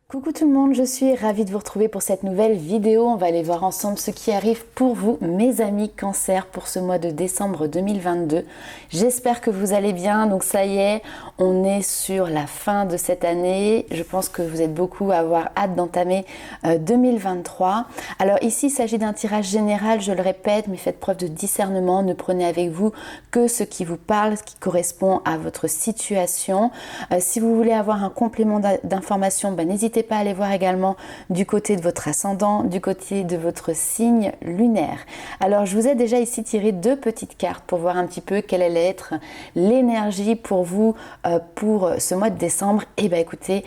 Coucou tout le monde, je suis ravie de vous retrouver pour cette nouvelle vidéo. On va aller voir ensemble ce qui arrive pour vous, mes amis Cancer, pour ce mois de décembre 2022. J'espère que vous allez bien. Donc ça y est, on est sur la fin de cette année. Je pense que vous êtes beaucoup à avoir hâte d'entamer 2023. Alors ici, il s'agit d'un tirage général, je le répète, mais faites preuve de discernement. Ne prenez avec vous que ce qui vous parle, ce qui correspond à votre situation. Si vous voulez avoir un complément d'information, n'hésitez pas à aller voir également du côté de votre ascendant, du côté de votre signe lunaire. Alors je vous ai déjà ici tiré deux petites cartes pour voir un petit peu quelle allait être l'énergie pour vous pour ce mois de décembre. Et bien écoutez,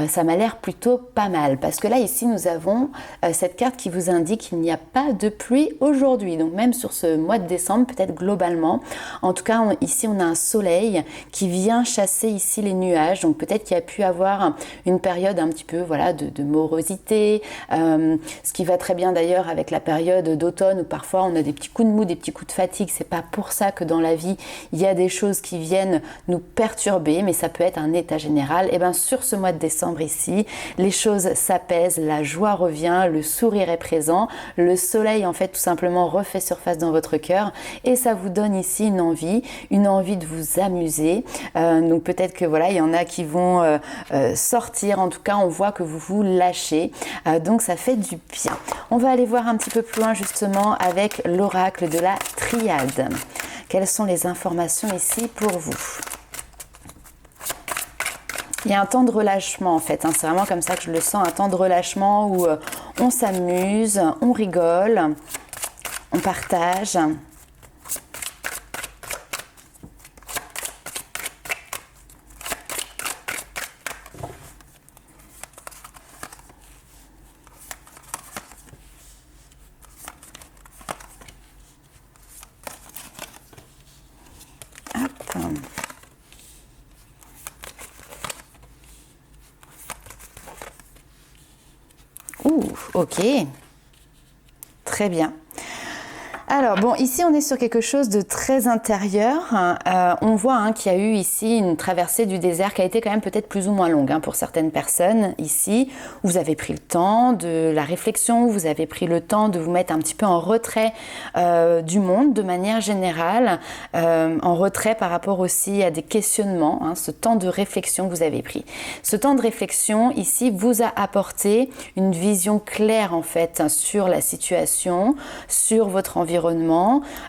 ça m'a l'air plutôt pas mal parce que là ici nous avons cette carte qui vous indique qu'il n'y a pas de pluie aujourd'hui. Donc même sur ce mois de décembre, peut-être globalement, en tout cas ici on a un soleil qui vient chasser ici les nuages. Donc peut-être qu'il y a pu avoir une période un petit peu de morosité, ce qui va très bien d'ailleurs avec la période d'automne où parfois on a des petits coups de mou, des petits coups de fatigue. C'est pas pour ça que dans la vie il y a des choses qui viennent nous perturber, mais ça peut être un état général. Et bien sur ce mois de décembre ici, les choses s'apaisent, la joie revient, le sourire est présent, le soleil en fait tout simplement refait surface dans votre cœur et ça vous donne ici une envie de vous amuser. Donc peut-être que voilà, il y en a qui vont sortir, en tout cas on voit que vous vous lâchez, donc ça fait du bien. On va aller voir un petit peu plus loin justement avec l'oracle de la triade. Quelles sont les informations ici pour vous? Il y a un temps de relâchement en fait, c'est vraiment comme ça que je le sens, un temps de relâchement où on s'amuse, on rigole, on partage. Ouh, ok, très bien. Alors bon, ici on est sur quelque chose de très intérieur. On voit qu'il y a eu ici une traversée du désert qui a été quand même peut-être plus ou moins longue pour certaines personnes ici. Vous avez pris le temps de la réflexion, vous avez pris le temps de vous mettre un petit peu en retrait du monde de manière générale, en retrait par rapport aussi à des questionnements, ce temps de réflexion que vous avez pris. Ce temps de réflexion ici vous a apporté une vision claire en fait sur la situation, sur votre environnement,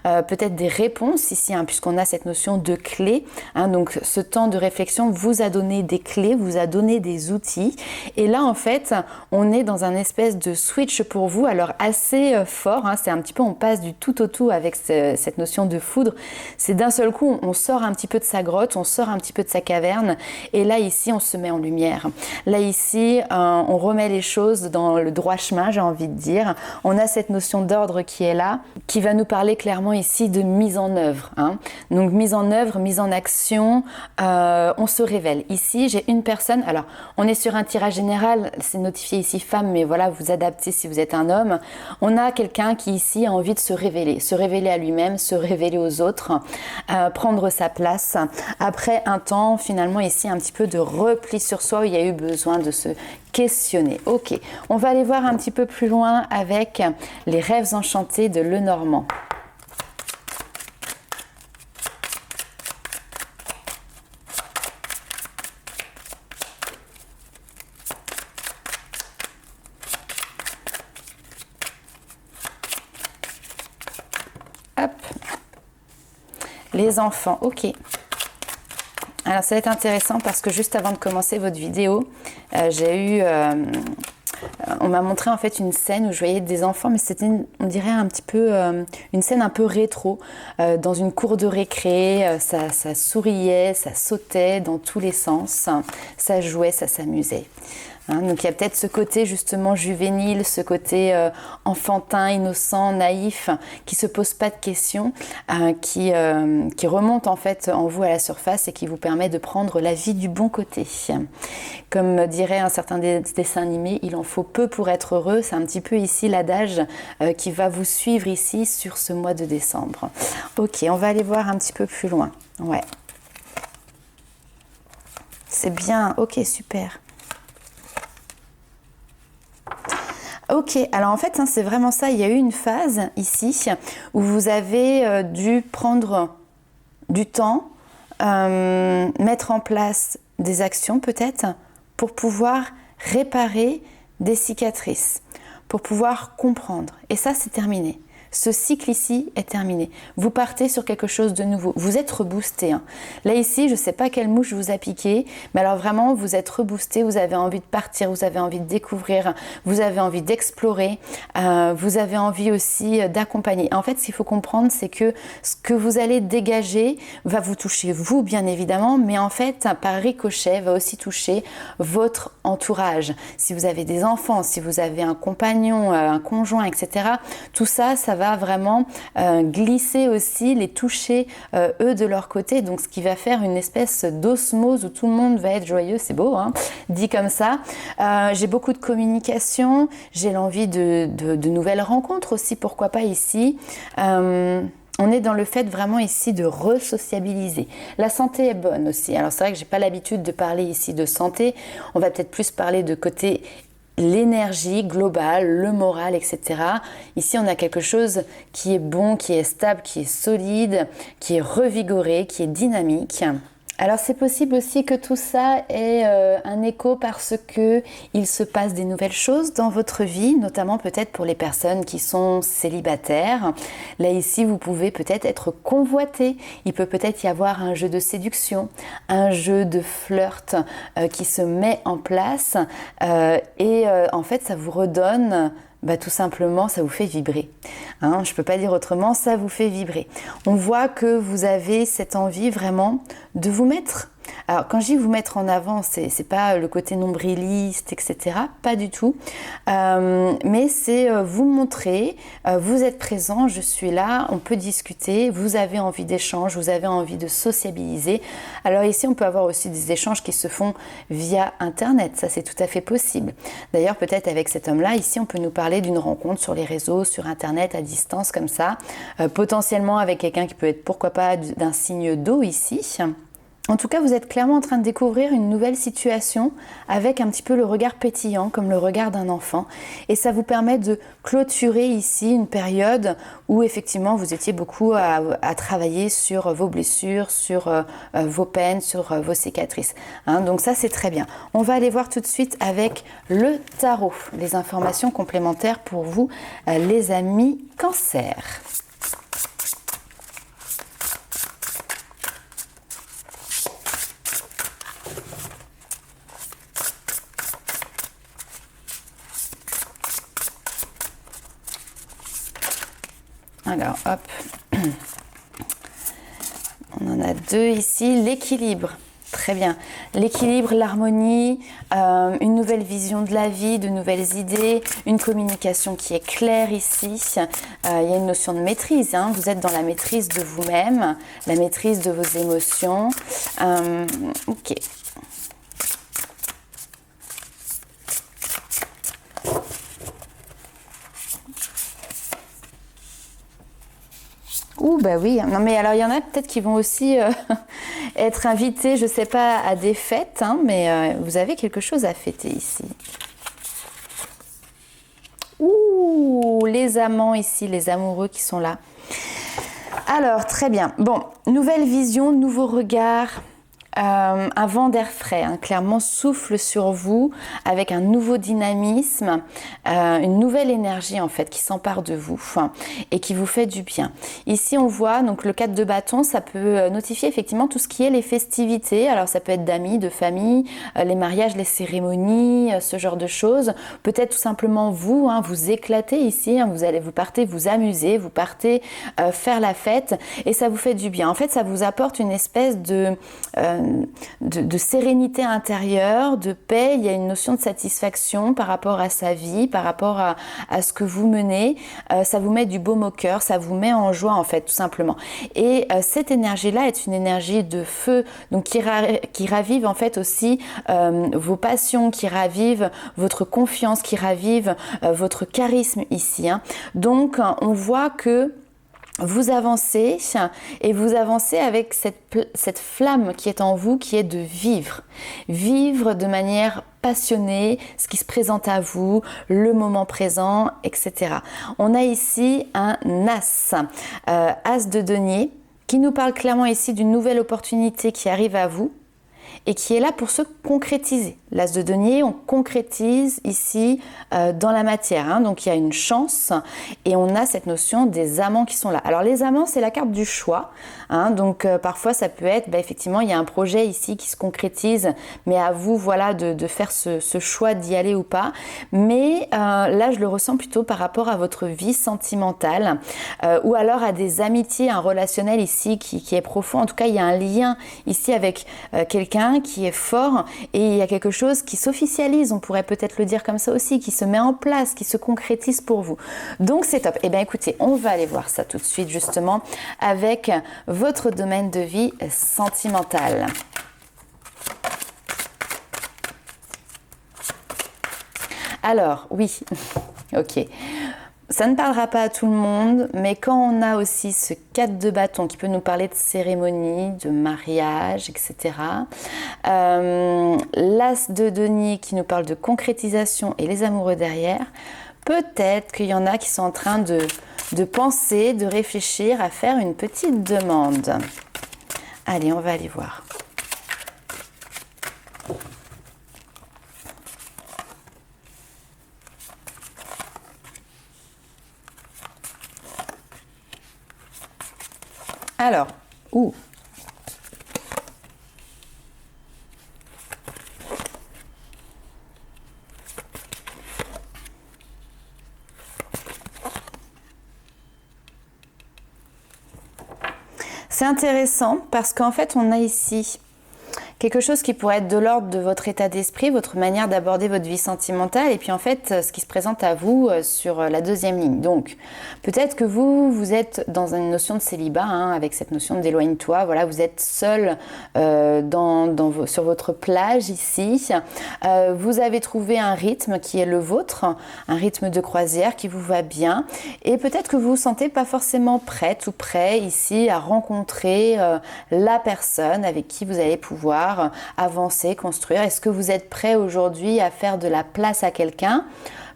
peut-être des réponses ici, puisqu'on a cette notion de clé. Donc ce temps de réflexion vous a donné des clés, vous a donné des outils. Et là, en fait, on est dans un espèce de switch pour vous, alors assez fort. C'est un petit peu, on passe du tout au tout avec cette notion de foudre. C'est d'un seul coup, on sort un petit peu de sa grotte, on sort un petit peu de sa caverne. Et là, ici, on se met en lumière. Là, ici, on remet les choses dans le droit chemin, j'ai envie de dire. On a cette notion d'ordre qui est là, qui va nous parler clairement ici de mise en œuvre. Donc mise en œuvre, mise en action, on se révèle. Ici, j'ai une personne, alors on est sur un tirage général, c'est notifié ici femme, mais voilà, vous adaptez si vous êtes un homme. On a quelqu'un qui ici a envie de se révéler à lui-même, se révéler aux autres, prendre sa place. Après un temps, finalement, ici, un petit peu de repli sur soi où il y a eu besoin de se questionner. Ok, on va aller voir un petit peu plus loin avec les rêves enchantés de Lenormand. Hop, les enfants, ok. Alors ça va être intéressant parce que juste avant de commencer votre vidéo, on m'a montré en fait une scène où je voyais des enfants, mais c'était, on dirait un petit peu une scène un peu rétro, dans une cour de récré, ça souriait, ça sautait dans tous les sens, ça jouait, ça s'amusait. Donc il y a peut-être ce côté justement juvénile, ce côté enfantin, innocent, naïf, qui se pose pas de questions, qui remonte en fait en vous à la surface et qui vous permet de prendre la vie du bon côté. Comme dirait un certain dessin animé, il en faut peu pour être heureux. C'est un petit peu ici l'adage qui va vous suivre ici sur ce mois de décembre. Ok, on va aller voir un petit peu plus loin. Ouais. C'est bien, ok, super. Ok, alors en fait, hein, c'est vraiment ça. Il y a eu une phase ici où vous avez dû prendre du temps, mettre en place des actions peut-être pour pouvoir réparer des cicatrices, pour pouvoir comprendre. Et ça, c'est terminé. Ce cycle ici est terminé. Vous partez sur quelque chose de nouveau. Vous êtes reboosté. Hein. Là ici, je ne sais pas quelle mouche vous a piqué, mais alors vraiment, vous êtes reboosté. Vous avez envie de partir, vous avez envie de découvrir, vous avez envie d'explorer, vous avez envie aussi d'accompagner. En fait, ce qu'il faut comprendre, c'est que ce que vous allez dégager va vous toucher vous, bien évidemment, mais en fait, par ricochet, va aussi toucher votre entourage. Si vous avez des enfants, si vous avez un compagnon, un conjoint, etc., tout ça, ça va vraiment glisser aussi, les toucher eux de leur côté, donc ce qui va faire une espèce d'osmose où tout le monde va être joyeux, c'est beau, hein, dit comme ça. J'ai beaucoup de communication, j'ai l'envie de nouvelles rencontres aussi, pourquoi pas ici. On est dans le fait vraiment ici de re-sociabiliser. La santé est bonne aussi. Alors c'est vrai que j'ai pas l'habitude de parler ici de santé, on va peut-être plus parler de côté l'énergie globale, le moral, etc. Ici, on a quelque chose qui est bon, qui est stable, qui est solide, qui est revigoré, qui est dynamique. Alors c'est possible aussi que tout ça ait un écho parce que il se passe des nouvelles choses dans votre vie, notamment peut-être pour les personnes qui sont célibataires. Là ici, vous pouvez peut-être être convoité. Il peut peut-être y avoir un jeu de séduction, un jeu de flirt qui se met en place et en fait ça vous redonne tout simplement, ça vous fait vibrer. Hein, je ne peux pas dire autrement, ça vous fait vibrer. On voit que vous avez cette envie vraiment de vous mettre. Alors, quand je dis vous mettre en avant, c'est pas le côté nombriliste, etc. Pas du tout. Mais c'est vous montrer, vous êtes présent, je suis là, on peut discuter, vous avez envie d'échange, vous avez envie de sociabiliser. Alors ici, on peut avoir aussi des échanges qui se font via Internet. Ça, c'est tout à fait possible. D'ailleurs, peut-être avec cet homme-là, ici, on peut nous parler d'une rencontre sur les réseaux, sur Internet, à distance, comme ça. Potentiellement avec quelqu'un qui peut être, pourquoi pas, d'un signe d'eau ici. En tout cas, vous êtes clairement en train de découvrir une nouvelle situation avec un petit peu le regard pétillant, comme le regard d'un enfant. Et ça vous permet de clôturer ici une période où effectivement vous étiez beaucoup à travailler sur vos blessures, sur vos peines, sur vos cicatrices. Hein, donc ça, c'est très bien. On va aller voir tout de suite avec le tarot, les informations complémentaires pour vous, les amis Cancer. Alors, hop, on en a deux ici. L'équilibre, très bien. L'équilibre, l'harmonie, une nouvelle vision de la vie, de nouvelles idées, une communication qui est claire ici. Il y a une notion de maîtrise, hein. Vous êtes dans la maîtrise de vous-même, la maîtrise de vos émotions. Ok. Ouh, bah oui. Non, mais alors, il y en a peut-être qui vont aussi être invités, je sais pas, à des fêtes, hein, mais vous avez quelque chose à fêter ici. Ouh, les amants ici, les amoureux qui sont là. Alors, très bien. Bon, nouvelle vision, nouveau regard. Un vent d'air frais, hein, clairement souffle sur vous avec un nouveau dynamisme, une nouvelle énergie en fait qui s'empare de vous et qui vous fait du bien. Ici on voit donc le 4 de bâton, ça peut notifier effectivement tout ce qui est les festivités, alors ça peut être d'amis, de famille, les mariages, les cérémonies, ce genre de choses. Peut-être tout simplement vous, hein, vous éclatez ici, hein, vous partez vous amuser, vous partez faire la fête et ça vous fait du bien. En fait ça vous apporte une espèce de sérénité intérieure, de paix, il y a une notion de satisfaction par rapport à sa vie, par rapport à ce que vous menez, ça vous met du baume au cœur, ça vous met en joie en fait tout simplement. Et cette énergie-là est une énergie de feu, donc qui ravive en fait aussi vos passions, qui ravive votre confiance, qui ravive votre charisme ici. Hein. Donc on voit que vous avancez et vous avancez avec cette flamme qui est en vous, qui est de vivre. Vivre de manière passionnée ce qui se présente à vous, le moment présent, etc. On a ici un as, as de denier, qui nous parle clairement ici d'une nouvelle opportunité qui arrive à vous et qui est là pour se concrétiser. L'as de denier, on concrétise ici dans la matière, hein. Donc il y a une chance et on a cette notion des amants qui sont là. Alors les amants, c'est la carte du choix, hein. Donc parfois ça peut être, effectivement, il y a un projet ici qui se concrétise, mais à vous, voilà, de faire ce choix d'y aller ou pas. Mais là, je le ressens plutôt par rapport à votre vie sentimentale ou alors à des amitiés, un relationnel ici qui est profond. En tout cas, il y a un lien ici avec quelqu'un qui est fort et il y a quelque chose qui s'officialise, on pourrait peut-être le dire comme ça aussi, qui se met en place, qui se concrétise pour vous. Donc c'est top. Eh bien écoutez, on va aller voir ça tout de suite justement avec votre domaine de vie sentimental. Alors, oui, ok. Ça ne parlera pas à tout le monde, mais quand on a aussi ce 4 de bâton qui peut nous parler de cérémonie, de mariage, etc. L'as de denier qui nous parle de concrétisation et les amoureux derrière, peut-être qu'il y en a qui sont en train de penser, de réfléchir à faire une petite demande. Allez, on va aller voir. Alors, c'est intéressant parce qu'en fait, on a ici quelque chose qui pourrait être de l'ordre de votre état d'esprit, votre manière d'aborder votre vie sentimentale et puis en fait ce qui se présente à vous sur la deuxième ligne. Donc peut-être que vous êtes dans une notion de célibat, hein, avec cette notion d'éloigne-toi, voilà, vous êtes seul sur votre plage ici, vous avez trouvé un rythme qui est le vôtre, un rythme de croisière qui vous va bien et peut-être que vous vous sentez pas forcément prête ou prêt ici à rencontrer la personne avec qui vous allez pouvoir avancer, construire. Est-ce que vous êtes prêt aujourd'hui à faire de la place à quelqu'un?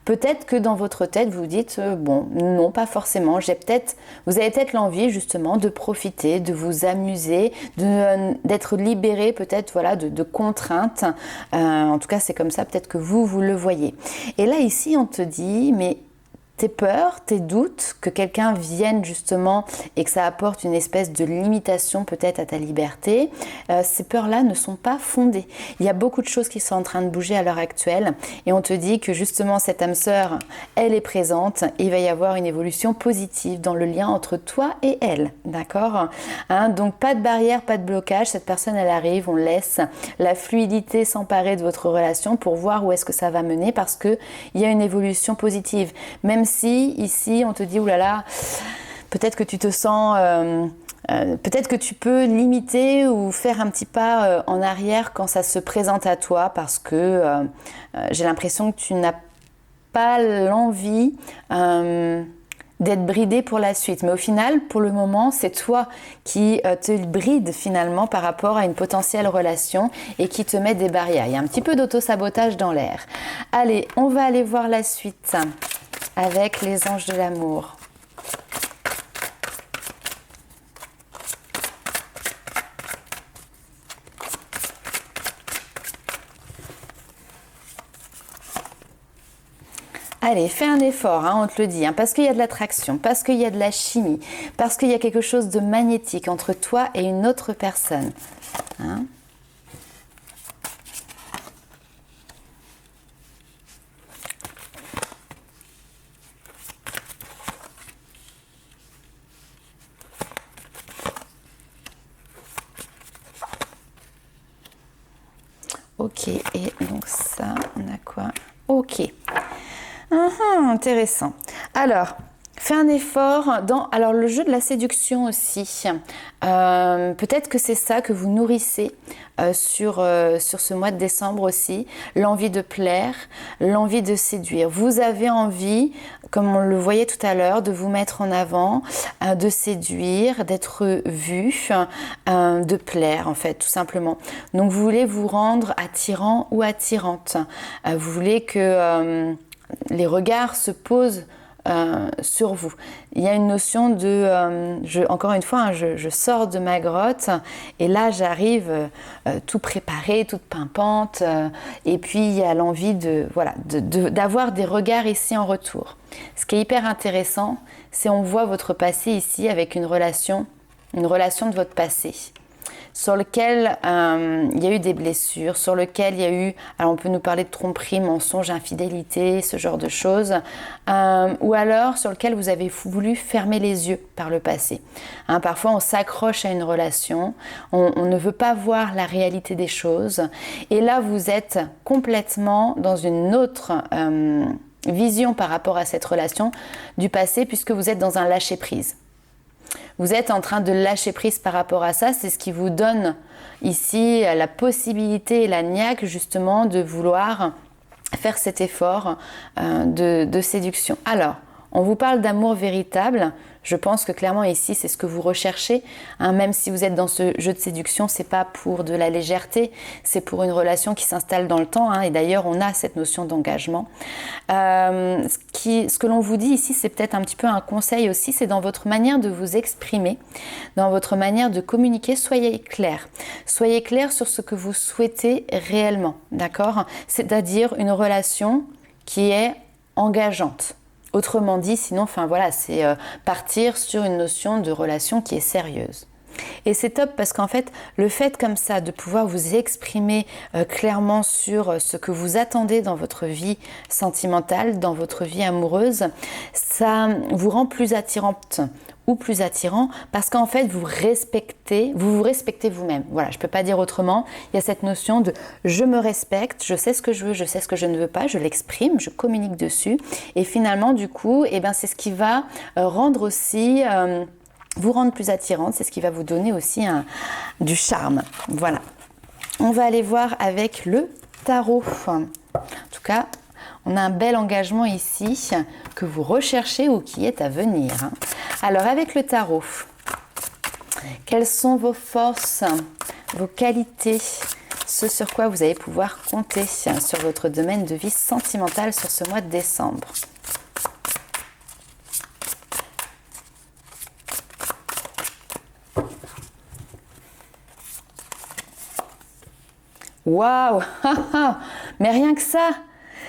Peut-être que dans votre tête, vous dites bon, non, pas forcément. Vous avez peut-être l'envie justement de profiter, de vous amuser, d'être libéré peut-être voilà, de contraintes. En tout cas, c'est comme ça peut-être que vous le voyez. Et là, ici, on te dit, mais tes peurs, tes doutes, que quelqu'un vienne justement et que ça apporte une espèce de limitation peut-être à ta liberté, ces peurs-là ne sont pas fondées. Il y a beaucoup de choses qui sont en train de bouger à l'heure actuelle et on te dit que justement cette âme sœur, elle est présente et il va y avoir une évolution positive dans le lien entre toi et elle, d'accord, hein, donc pas de barrière, pas de blocage, cette personne elle arrive, on laisse la fluidité s'emparer de votre relation pour voir où est-ce que ça va mener parce qu'il y a une évolution positive. Même si ici on te dit oulala, peut-être que tu te sens, peut-être que tu peux limiter ou faire un petit pas en arrière quand ça se présente à toi parce que j'ai l'impression que tu n'as pas l'envie d'être bridé pour la suite. Mais au final, pour le moment, c'est toi qui te bride finalement par rapport à une potentielle relation et qui te met des barrières. Il y a un petit peu d'auto-sabotage dans l'air. Allez, on va aller voir la suite avec les anges de l'amour. Allez, fais un effort, hein, on te le dit, hein, parce qu'il y a de l'attraction, parce qu'il y a de la chimie, parce qu'il y a quelque chose de magnétique entre toi et une autre personne. Hein. Ok, et donc ça, on a quoi? Ok. Intéressant. Alors, Fais un effort dans alors le jeu de la séduction aussi. Peut-être que c'est ça que vous nourrissez sur ce mois de décembre aussi. L'envie de plaire, l'envie de séduire. Vous avez envie, comme on le voyait tout à l'heure, de vous mettre en avant, de séduire, d'être vu, de plaire en fait, tout simplement. Donc vous voulez vous rendre attirant ou attirante. Vous voulez que les regards se posent sur vous. Il y a une notion de, encore une fois, je sors de ma grotte et là j'arrive tout préparé, toute pimpante et puis il y a l'envie d'avoir des regards ici en retour. Ce qui est hyper intéressant, c'est on voit votre passé ici avec une relation de votre passé sur lequel il y a eu des blessures, sur lequel il y a eu, alors on peut nous parler de tromperie, mensonge, infidélité, ce genre de choses, ou alors sur lequel vous avez voulu fermer les yeux par le passé. Parfois on s'accroche à une relation, on ne veut pas voir la réalité des choses, et là vous êtes complètement dans une autre vision par rapport à cette relation du passé, puisque vous êtes dans un lâcher-prise. Vous êtes en train de lâcher prise par rapport à ça, c'est ce qui vous donne ici la possibilité et la niaque justement de vouloir faire cet effort de séduction. Alors, on vous parle d'amour véritable. Je pense que clairement ici, c'est ce que vous recherchez. Même si vous êtes dans ce jeu de séduction, c'est pas pour de la légèreté, c'est pour une relation qui s'installe dans le temps. Et d'ailleurs, on a cette notion d'engagement. Ce que l'on vous dit ici, c'est peut-être un petit peu un conseil aussi, c'est dans votre manière de vous exprimer, dans votre manière de communiquer, soyez clair. Soyez clair sur ce que vous souhaitez réellement, d'accord ? C'est-à-dire une relation qui est engageante. Autrement dit, sinon, c'est partir sur une notion de relation qui est sérieuse. Et c'est top parce qu'en fait, le fait comme ça de pouvoir vous exprimer clairement sur ce que vous attendez dans votre vie sentimentale, dans votre vie amoureuse, ça vous rend plus attirante ou plus attirant parce qu'en fait vous vous respectez vous-même. Voilà, je peux pas dire autrement. Il y a cette notion de je me respecte, je sais ce que je veux, je sais ce que je ne veux pas, je l'exprime, je communique dessus et finalement du coup, c'est ce qui va rendre aussi vous rendre plus attirante, c'est ce qui va vous donner aussi du charme. Voilà. On va aller voir avec le tarot. En tout cas, on a un bel engagement ici que vous recherchez ou qui est à venir. Alors avec le tarot, quelles sont vos forces, vos qualités, ce sur quoi vous allez pouvoir compter sur votre domaine de vie sentimentale sur ce mois de décembre? Waouh! Mais rien que ça!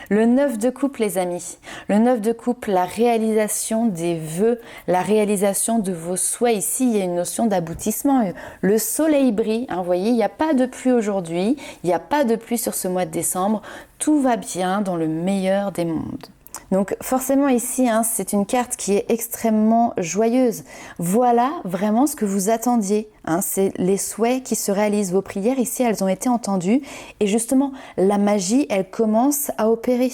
Le 9 de coupe, les amis. Le 9 de coupe, la réalisation des vœux, la réalisation de vos souhaits. Ici, il y a une notion d'aboutissement. Le soleil brille. Vous voyez, il n'y a pas de pluie aujourd'hui. Il n'y a pas de pluie sur ce mois de décembre. Tout va bien dans le meilleur des mondes. Donc forcément ici, c'est une carte qui est extrêmement joyeuse. Voilà vraiment ce que vous attendiez. C'est les souhaits qui se réalisent. Vos prières ici, elles ont été entendues. Et justement, la magie, elle commence à opérer.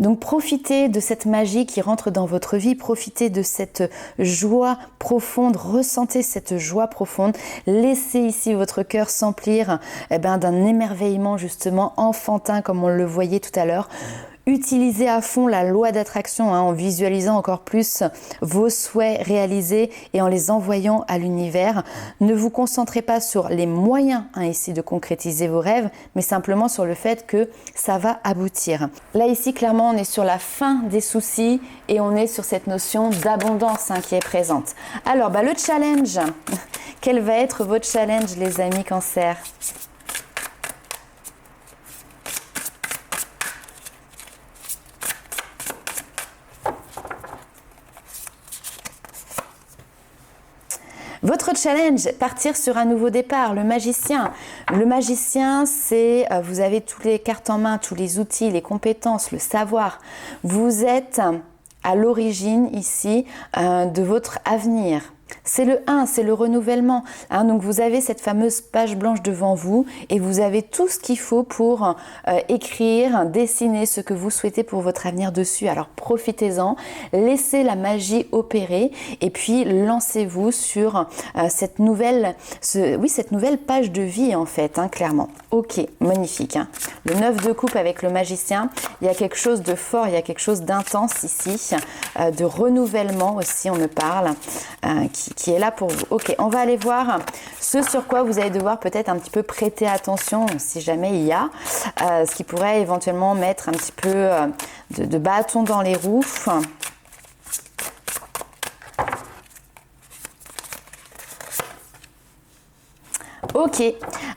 Donc profitez de cette magie qui rentre dans votre vie, profitez de cette joie profonde, ressentez cette joie profonde, laissez ici votre cœur s'emplir d'un émerveillement justement enfantin comme on le voyait tout à l'heure. Utilisez à fond la loi d'attraction en visualisant encore plus vos souhaits réalisés et en les envoyant à l'univers. Ne vous concentrez pas sur les moyens ici de concrétiser vos rêves, mais simplement sur le fait que ça va aboutir. Là ici, clairement, on est sur la fin des soucis et on est sur cette notion d'abondance qui est présente. Alors, le challenge. Quel va être votre challenge, les amis Cancer ? Votre challenge, partir sur un nouveau départ, le magicien. Le magicien, c'est, vous avez toutes les cartes en main, tous les outils, les compétences, le savoir. Vous êtes à l'origine ici de votre avenir. C'est le 1, c'est le renouvellement. Hein, donc vous avez cette fameuse page blanche devant vous et vous avez tout ce qu'il faut pour écrire, dessiner ce que vous souhaitez pour votre avenir dessus. Alors profitez-en, laissez la magie opérer et puis lancez-vous sur cette nouvelle page de vie en fait, hein, clairement. Ok, magnifique. Hein. Le 9 de coupe avec le magicien, il y a quelque chose de fort, il y a quelque chose d'intense ici, de renouvellement aussi on me parle, qui est là pour vous. Ok, on va aller voir ce sur quoi vous allez devoir peut-être un petit peu prêter attention si jamais il y a, ce qui pourrait éventuellement mettre un petit peu de bâton dans les roues. Ok,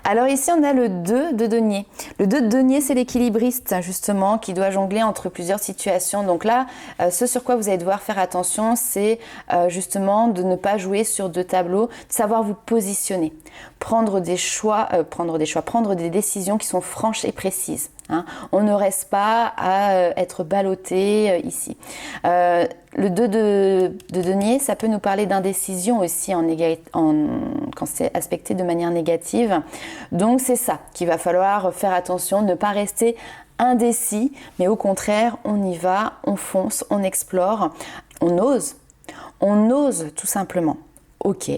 alors ici on a le 2 de denier. Le 2 de denier, c'est l'équilibriste justement qui doit jongler entre plusieurs situations. Donc là, ce sur quoi vous allez devoir faire attention, c'est justement de ne pas jouer sur deux tableaux, de savoir vous positionner, prendre des décisions qui sont franches et précises. Hein. On ne reste pas à être ballotté ici. Le 2 de denier, ça peut nous parler d'indécision aussi quand c'est aspecté de manière négative. Donc c'est ça qu'il va falloir faire attention, ne pas rester indécis, mais au contraire, on y va, on fonce, on explore, on ose tout simplement. Ok,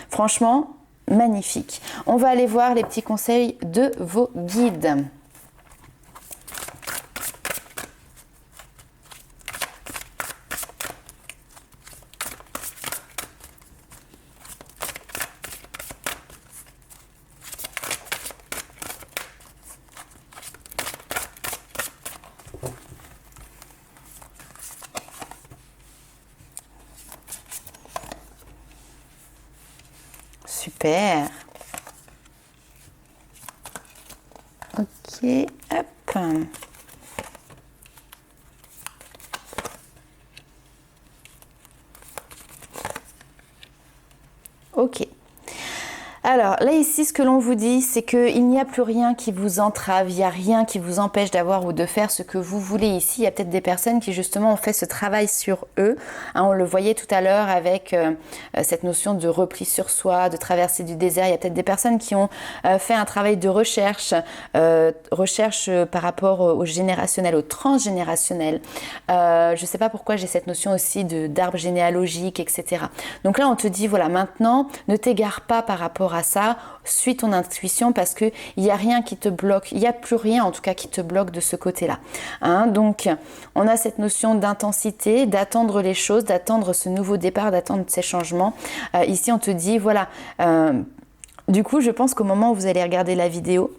franchement, magnifique. On va aller voir les petits conseils de vos guides. Super. Ok, hop. Ok. Alors là ici, ce que l'on vous dit, c'est qu'il n'y a plus rien qui vous entrave, il n'y a rien qui vous empêche d'avoir ou de faire ce que vous voulez ici. Il y a peut-être des personnes qui justement ont fait ce travail sur eux. Hein, on le voyait tout à l'heure avec cette notion de repli sur soi, de traversée du désert. Il y a peut-être des personnes qui ont fait un travail de recherche par rapport au générationnel, au transgénérationnel. Je ne sais pas pourquoi j'ai cette notion aussi d'arbre généalogique, etc. Donc là, on te dit, voilà, maintenant, ne t'égare pas par rapport à ça, suis ton intuition parce qu'il n'y a rien qui te bloque, il n'y a plus rien en tout cas qui te bloque de ce côté-là. Hein, donc, on a cette notion d'intensité, d'attendre les choses, d'attendre ce nouveau départ, d'attendre ces changements. Ici, on te dit, voilà, du coup, je pense qu'au moment où vous allez regarder la vidéo,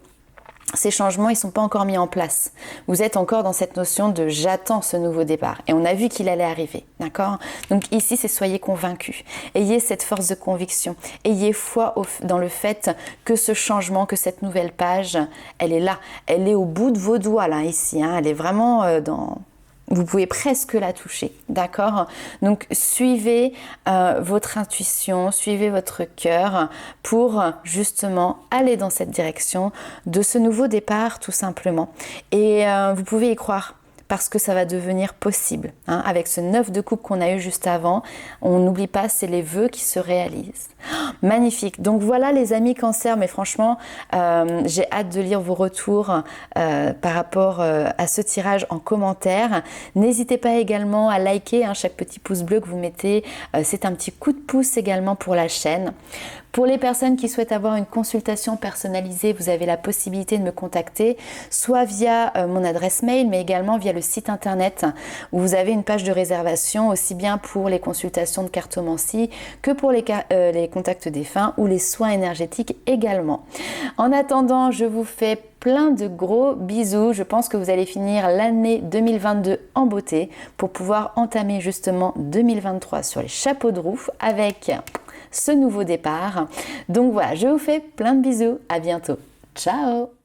ces changements, ils ne sont pas encore mis en place. Vous êtes encore dans cette notion de j'attends ce nouveau départ. Et on a vu qu'il allait arriver, d'accord? Donc ici, c'est soyez convaincus. Ayez cette force de conviction. Ayez foi dans le fait que ce changement, que cette nouvelle page, elle est là. Elle est au bout de vos doigts, là, ici. Hein. Elle est vraiment dans... Vous pouvez presque la toucher, d'accord? Donc, suivez votre intuition, suivez votre cœur pour justement aller dans cette direction de ce nouveau départ, tout simplement. Et vous pouvez y croire parce que ça va devenir possible. Hein. Avec ce 9 de coupe qu'on a eu juste avant, on n'oublie pas, c'est les vœux qui se réalisent. Oh, magnifique. Donc voilà les amis Cancer, mais franchement, j'ai hâte de lire vos retours par rapport à ce tirage en commentaire. N'hésitez pas également à liker hein, chaque petit pouce bleu que vous mettez. C'est un petit coup de pouce également pour la chaîne. Pour les personnes qui souhaitent avoir une consultation personnalisée, vous avez la possibilité de me contacter, soit via mon adresse mail, mais également via le site internet où vous avez une page de réservation, aussi bien pour les consultations de cartomancie que pour les contacts défunts ou les soins énergétiques également. En attendant, je vous fais plein de gros bisous. Je pense que vous allez finir l'année 2022 en beauté pour pouvoir entamer justement 2023 sur les chapeaux de roue avec ce nouveau départ. Donc voilà, je vous fais plein de bisous. À bientôt. Ciao!